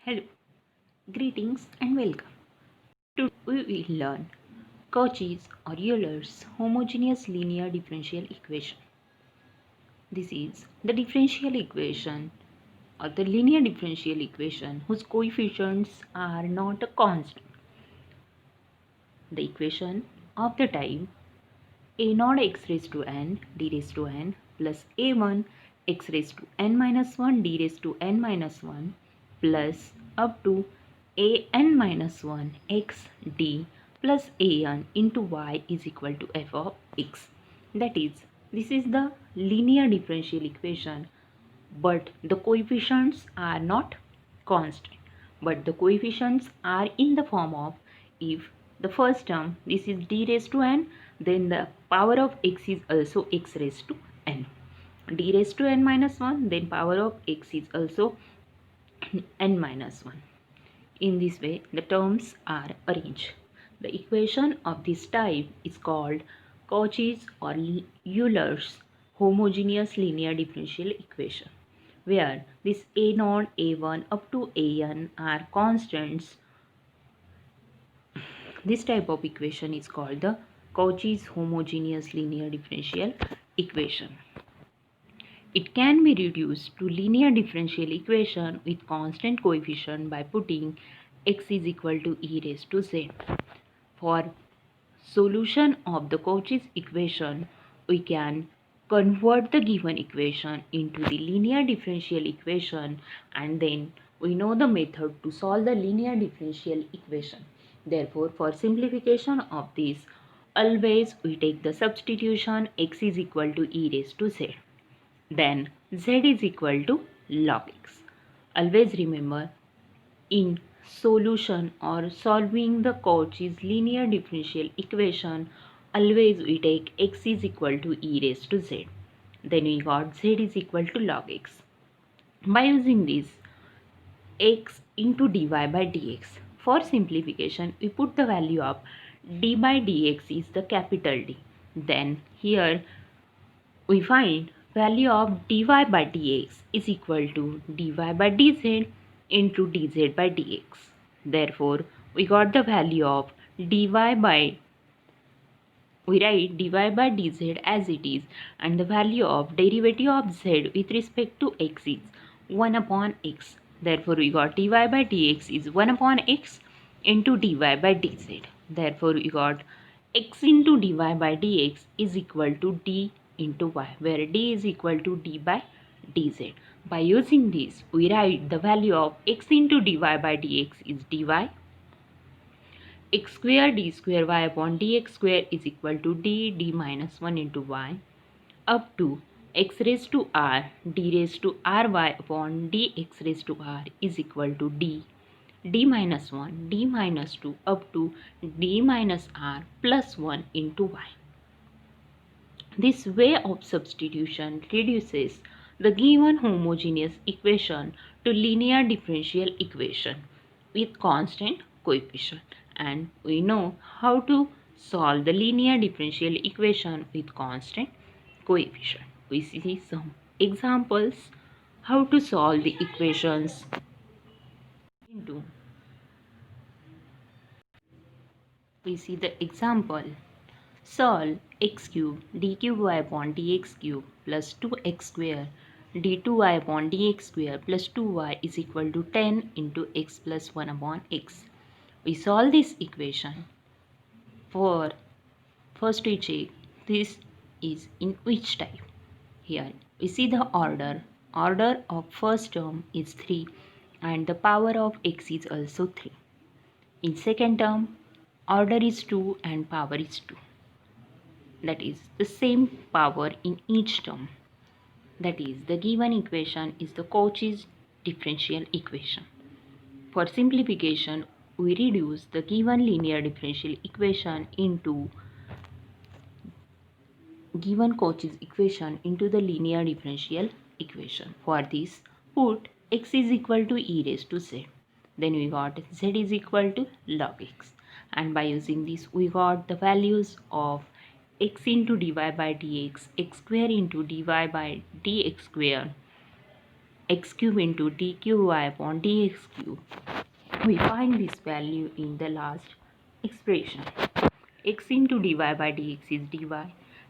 Hello, greetings and welcome. Today we will learn Cauchy's or Euler's homogeneous linear differential equation. This is the differential equation or the linear differential equation whose coefficients are not a constant. The equation of the type a naught x raised to n d raised to n plus a1 x raised to n minus 1 d raised to n minus 1 plus up to a n minus 1 x d plus an into y is equal to f of x. That is, this is the linear differential equation, but the coefficients are not constant, but the coefficients are in the form of, if the first term this is d raised to n, then the power of x is also x raised to n. D raised to n minus 1, then power of x is also n minus 1. In this way the terms are arranged. The equation of this type is called Cauchy's or Euler's homogeneous linear differential equation, where this a naught, a1 up to an are constants. This type of equation is called the Cauchy's homogeneous linear differential equation. It can be reduced to linear differential equation with constant coefficient by putting x is equal to e raised to z. For solution of the Cauchy's equation, we can convert the given equation into the linear differential equation, and then we know the method to solve the linear differential equation. Therefore, for simplification of this, always we take the substitution x is equal to e raised to z. Then z is equal to log x. Always remember, in solution or solving the Cauchy's linear differential equation, always we take x is equal to e raised to z. Then we got z is equal to log x. By using this, x into dy by dx. For simplification, we put the value of d by dx is the capital D. Then here we find value of dy by dx is equal to dy by dz into dz by dx. Therefore, we got the value of dy by, we write dy by dz as it is, and the value of derivative of z with respect to x is 1 upon x. Therefore, we got dy by dx is 1 upon x into dy by dz. Therefore, we got x into dy by dx is equal to d into y, where d is equal to d by dz. By using this, we write the value of x into dy by dx is dy x square d square y upon dx square is equal to d minus 1 into y up to x raised to r d raised to ry upon dx raised to r is equal to d minus 1 d minus 2 up to d minus r plus 1 into y. This way of substitution reduces the given homogeneous equation to linear differential equation with constant coefficient, and we know how to solve the linear differential equation with constant coefficient. We see some examples how to solve the equations into. We see the example. Solve x cube d cube y upon dx cube plus 2x square d2y upon dx square plus 2y is equal to 10 into x plus 1 upon x. We solve this equation. For first we check this is in which type. Here we see the order. Order of first term is 3 and the power of x is also 3. In second term, order is 2 and power is 2. That is the same power in each term. That is, the given equation is the Cauchy's differential equation. For simplification, we reduce the given linear differential equation into given Cauchy's equation into the linear differential equation. For this, put x is equal to e raised to z. Then we got z is equal to log x. And by using this, we got the values of x into dy by dx, x square into dy by dx square, x cube into d cube y upon dx cube. We find this value in the last expression. X into dy by dx is dy.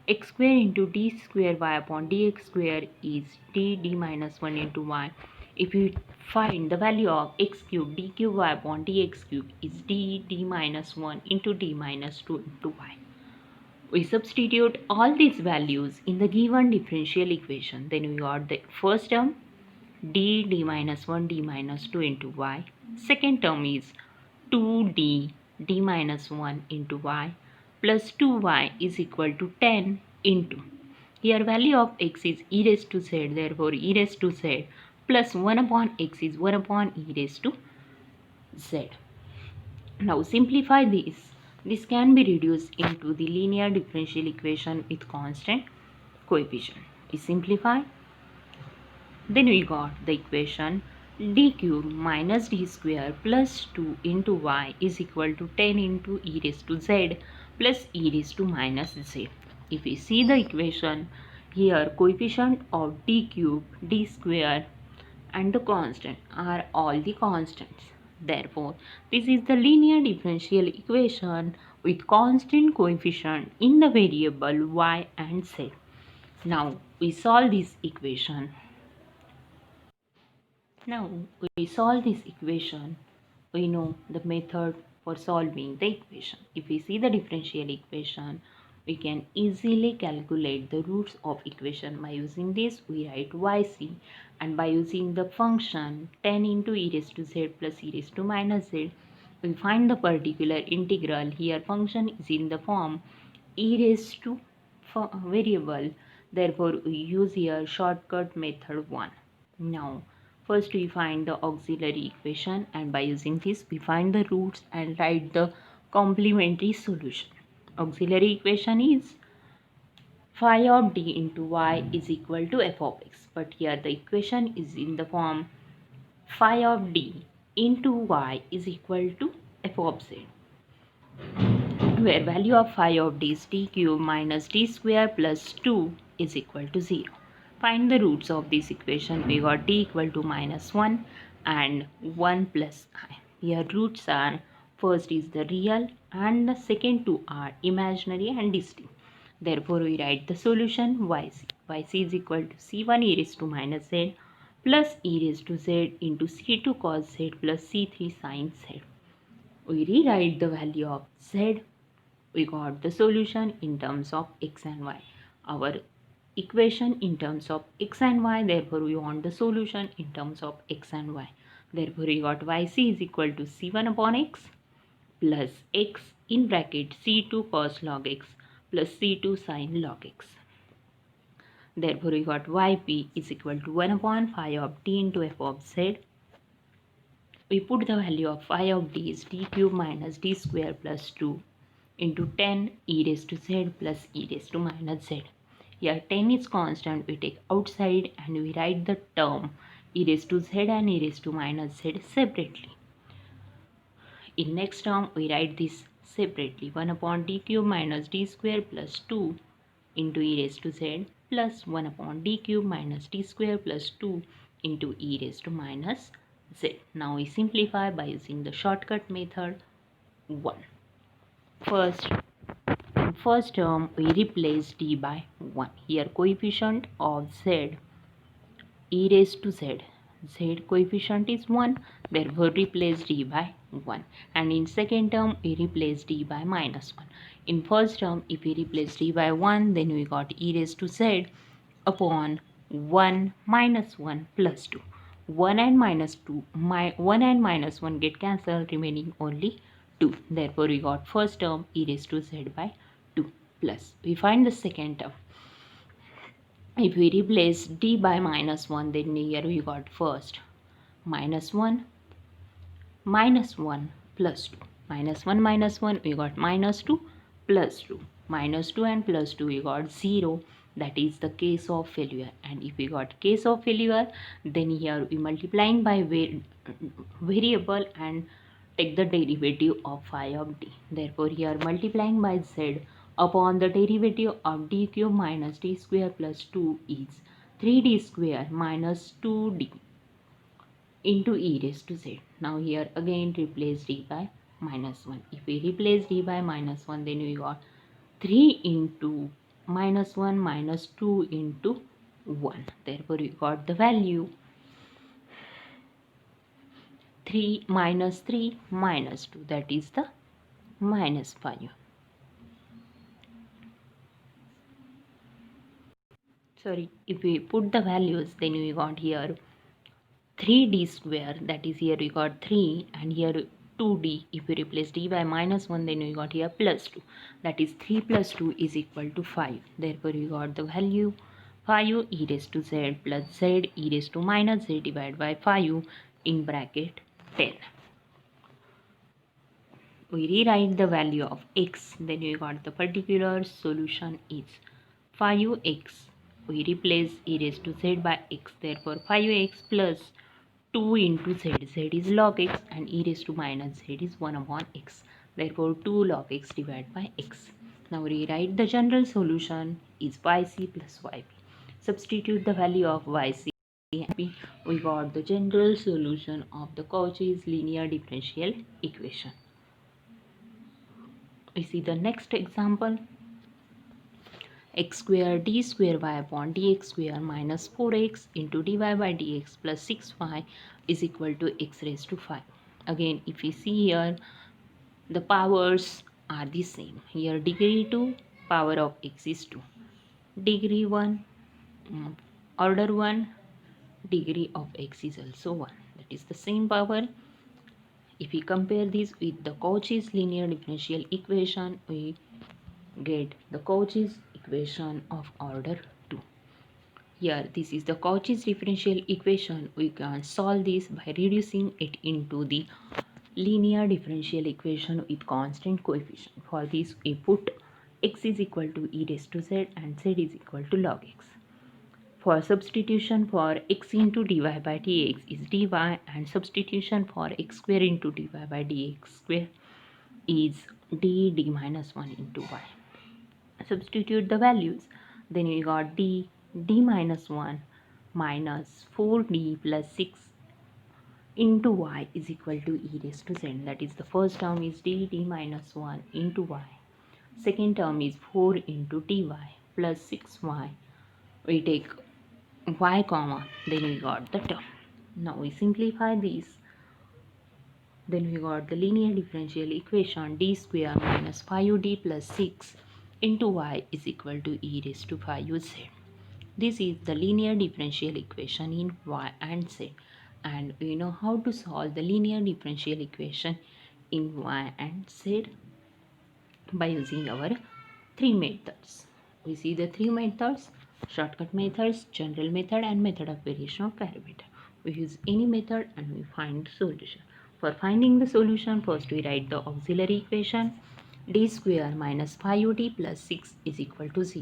X square into d square y upon dx square is d minus 1 into y. If we find the value of x cube d cube y upon dx cube is d minus 1 into d minus 2 into y. We substitute all these values in the given differential equation. Then we got the first term d minus 1 d minus 2 into y. Second term is 2d d minus 1 into y plus 2y is equal to 10 into. Here value of x is e raised to z, therefore e raised to z plus 1 upon x is 1 upon e raised to z. Now simplify this. This can be reduced into the linear differential equation with constant coefficient. We simplify. Then we got the equation d cube minus d square plus 2 into y is equal to 10 into e raised to z plus e raised to minus z. If we see the equation, here coefficient of d cube, d square and the constant are all the constants. Therefore, this is the linear differential equation with constant coefficient in the variable y and z. Now we solve this equation. Now we solve this equation. We know the method for solving the equation. If we see the differential equation, we can easily calculate the roots of equation. By using this, we write yc, and by using the function 10 into e raised to z plus e raised to minus z, we find the particular integral. Here function is in the form e raised to variable. Therefore, we use here shortcut method 1. Now, first we find the auxiliary equation, and by using this we find the roots and write the complementary solution. Auxiliary equation is phi of d into y is equal to f of x, but here the equation is in the form phi of d into y is equal to f of z, where value of phi of d is d cube minus d square plus 2 is equal to 0. Find the roots of this equation. We got d equal to minus 1 and 1 plus I. Here roots are, first is the real and the second two are imaginary and distinct. Therefore, we write the solution yc. Yc is equal to c1 e raised to minus z plus e raised to z into c2 cos z plus c3 sin z. We rewrite the value of z. We got the solution in terms of x and y. Our equation in terms of x and y, therefore we want the solution in terms of x and y. Therefore we got yc is equal to c1 upon x plus x in bracket c2 cos log x plus c2 sin log x. Therefore we got yp is equal to 1 upon phi of d into f of z. We put the value of phi of d is d cube minus d square plus 2 into 10 e raised to z plus e raised to minus z. Here 10 is constant, we take outside and we write the term e raised to z and e raised to minus z separately. In next term, we write this separately. 1 upon d cube minus d square plus 2 into e raised to z plus 1 upon d cube minus d square plus 2 into e raised to minus z. Now we simplify by using the shortcut method 1. First term we replace d by 1. Here coefficient of z e raised to z. Z coefficient is 1, therefore replace d by 1. And in second term we replace d by minus 1. In first term, if we replace d by 1, then we got e raised to z upon 1 minus 1 plus 2. 1 and minus 2, 1 and minus 1 get cancelled, remaining only 2. Therefore, we got first term e raised to z by 2 plus. We find the second term. If we replace d by minus 1, then here we got first minus 1 plus 2. Minus 1 we got minus 2 plus 2. Minus 2 and plus 2 we got 0. That is the case of failure. And if we got case of failure, then here we multiplying by variable and take the derivative of phi of d. Therefore, here multiplying by z upon the derivative of d cube minus d square plus 2 is 3d square minus 2d. into e raised to z. Now here again replace d by minus 1. If we replace d by minus 1, then we got 3 into minus 1 minus 2 into 1. Therefore we got the value 3 minus 3 minus 2, that is the minus 5. Sorry, if we put the values, then we got here 3d square, that is here we got 3, and here 2d. If we replace d by minus 1, then we got here plus 2, that is 3 plus 2 is equal to 5. Therefore we got the value 5 e raised to z plus z e raised to minus z divided by 5 in bracket 10. We rewrite the value of x, then we got the particular solution is 5x. We replace e raised to z by x, therefore 5x plus 2 into z, z is log x, and e raised to minus z is 1 upon x, therefore 2 log x divided by x. Now rewrite the general solution is yc plus yp. Substitute the value of yc and p. We got the general solution of the Cauchy's linear differential equation. We see the next example. X square d square y upon dx square minus 4x into dy by dx plus 6y is equal to x raised to 5. Again, if we see here, the powers are the same. Here degree 2, power of x is 2. Degree 1, order 1, degree of x is also 1. That is the same power. If we compare this with the Cauchy's linear differential equation, we get the Cauchy's equation of order 2. Here, this is the Cauchy's differential equation. We can solve this by reducing it into the linear differential equation with constant coefficient. For this, we put x is equal to e raised to z and z is equal to log x. For substitution for x into dy by dx is dy, and substitution for x square into dy by dx square is d minus 1 into y. Substitute the values, then we got d minus 1 minus 4d plus 6 into y is equal to e raised to z. That is, the first term is d minus 1 into y. Second term is 4 into dy plus 6y. We take y comma, then we got the term. Now we simplify this, then we got the linear differential equation d square minus 5d plus 6 into y is equal to e raised to 5z. This is the linear differential equation in y and z, and we know how to solve the linear differential equation in y and z by using our three methods. We see the three methods: shortcut methods, general method, and method of variation of parameter. We use any method and we find the solution. For finding the solution, first we write the auxiliary equation. D square minus 5d plus 6 is equal to 0.